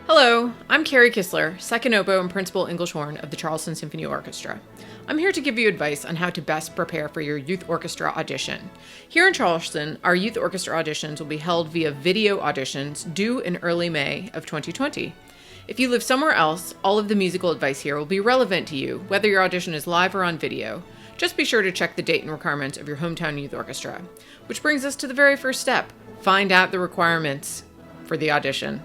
Hello, I'm Kari Kistler, second oboe and principal English horn of the Charleston Symphony Orchestra. I'm here to give you advice on how to best prepare for your youth orchestra audition. Here in Charleston, our youth orchestra auditions will be held via video auditions due in early May of 2020. If you live somewhere else, all of the musical advice here will be relevant to you, whether your audition is live or on video. Just be sure to check the date and requirements of your hometown youth orchestra. Which brings us to the very first step. Find out the requirements for the audition.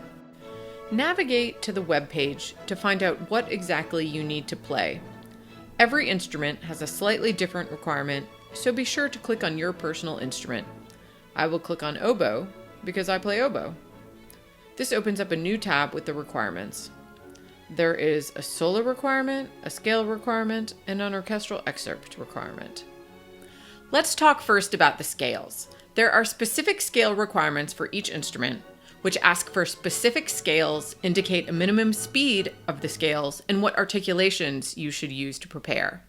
Navigate to the web page to find out what exactly you need to play. Every instrument has a slightly different requirement, so be sure to click on your personal instrument. I will click on oboe because I play oboe. This opens up a new tab with the requirements. There is a solo requirement, a scale requirement, and an orchestral excerpt requirement. Let's talk first about the scales. There are specific scale requirements for each instrument, which ask for specific scales, indicate a minimum speed of the scales, and what articulations you should use to prepare.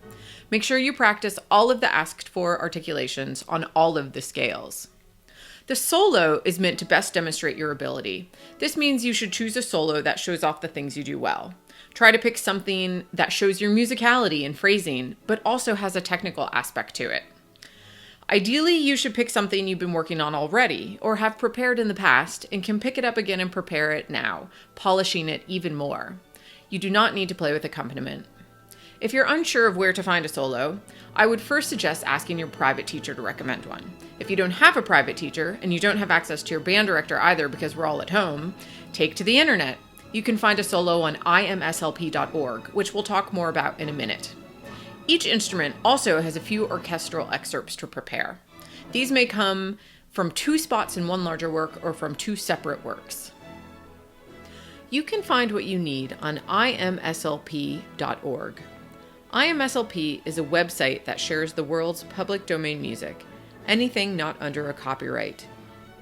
Make sure you practice all of the asked for articulations on all of the scales. The solo is meant to best demonstrate your ability. This means you should choose a solo that shows off the things you do well. Try to pick something that shows your musicality and phrasing, but also has a technical aspect to it. Ideally, you should pick something you've been working on already or have prepared in the past and can pick it up again and prepare it now, polishing it even more. You do not need to play with accompaniment. If you're unsure of where to find a solo, I would first suggest asking your private teacher to recommend one. If you don't have a private teacher and you don't have access to your band director either because we're all at home, take to the internet. You can find a solo on imslp.org, which we'll talk more about in a minute. Each instrument also has a few orchestral excerpts to prepare. These may come from two spots in one larger work or from two separate works. You can find what you need on imslp.org. IMSLP is a website that shares the world's public domain music, anything not under a copyright.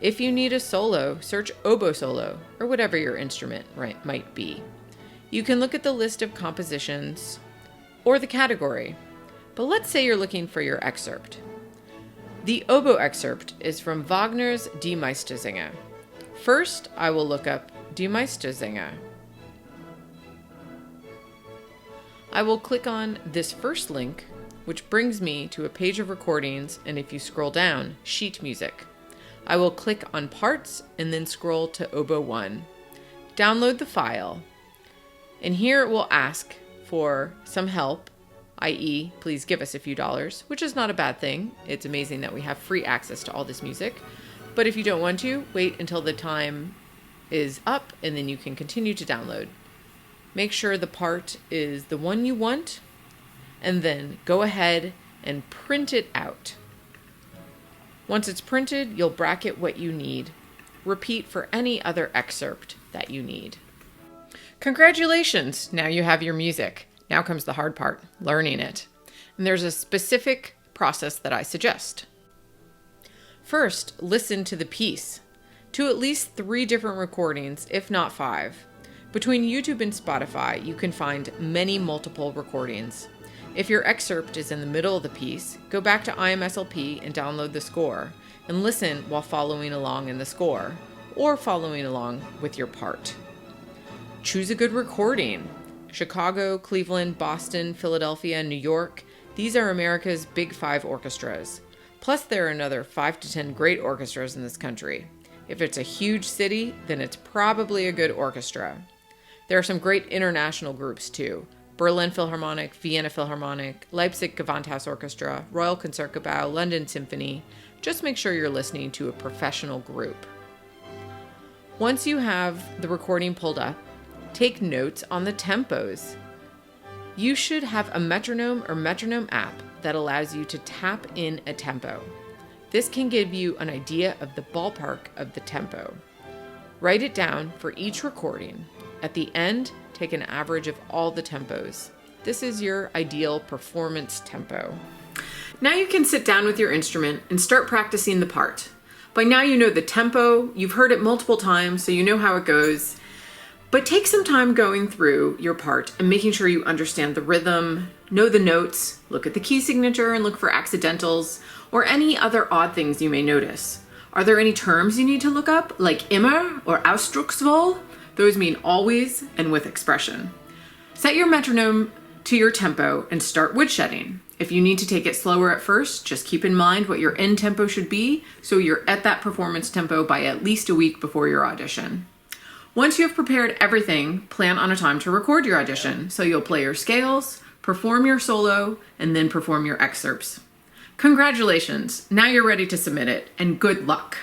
If you need a solo, search oboe solo, or whatever your instrument might be. You can look at the list of compositions or the category, but let's say you're looking for your excerpt. The oboe excerpt is from Wagner's Die Meistersinger. First, I will look up Die Meistersinger. I will click on this first link, which brings me to a page of recordings, and if you scroll down, sheet music. I will click on parts and then scroll to oboe 1. Download the file, and here it will ask for some help, i.e., please give us a few dollars, which is not a bad thing. It's amazing that we have free access to all this music. But if you don't want to, wait until the time is up and then you can continue to download. Make sure the part is the one you want, and then go ahead and print it out. Once it's printed, you'll bracket what you need. Repeat for any other excerpt that you need. Congratulations! Now you have your music. Now comes the hard part, learning it. And there's a specific process that I suggest. First, listen to the piece, to at least 3 different recordings, if not 5. Between YouTube and Spotify, you can find many multiple recordings. If your excerpt is in the middle of the piece, go back to IMSLP and download the score, and listen while following along in the score, or following along with your part. Choose a good recording. Chicago, Cleveland, Boston, Philadelphia, New York. These are America's big 5 orchestras. Plus there are another 5 to 10 great orchestras in this country. If it's a huge city, then it's probably a good orchestra. There are some great international groups too. Berlin Philharmonic, Vienna Philharmonic, Leipzig Gewandhaus Orchestra, Royal Concertgebouw, London Symphony. Just make sure you're listening to a professional group. Once you have the recording pulled up, take notes on the tempos. You should have a metronome or metronome app that allows you to tap in a tempo. This can give you an idea of the ballpark of the tempo. Write it down for each recording. At the end, take an average of all the tempos. This is your ideal performance tempo. Now you can sit down with your instrument and start practicing the part. By now you know the tempo, you've heard it multiple times, so you know how it goes. But take some time going through your part and making sure you understand the rhythm, know the notes, look at the key signature and look for accidentals, or any other odd things you may notice. Are there any terms you need to look up, like immer or Ausdruckswahl? Those mean always and with expression. Set your metronome to your tempo and start woodshedding. If you need to take it slower at first, just keep in mind what your end tempo should be so you're at that performance tempo by at least a week before your audition. Once you have prepared everything, plan on a time to record your audition so you'll play your scales, perform your solo, and then perform your excerpts. Congratulations! Now you're ready to submit it, and good luck!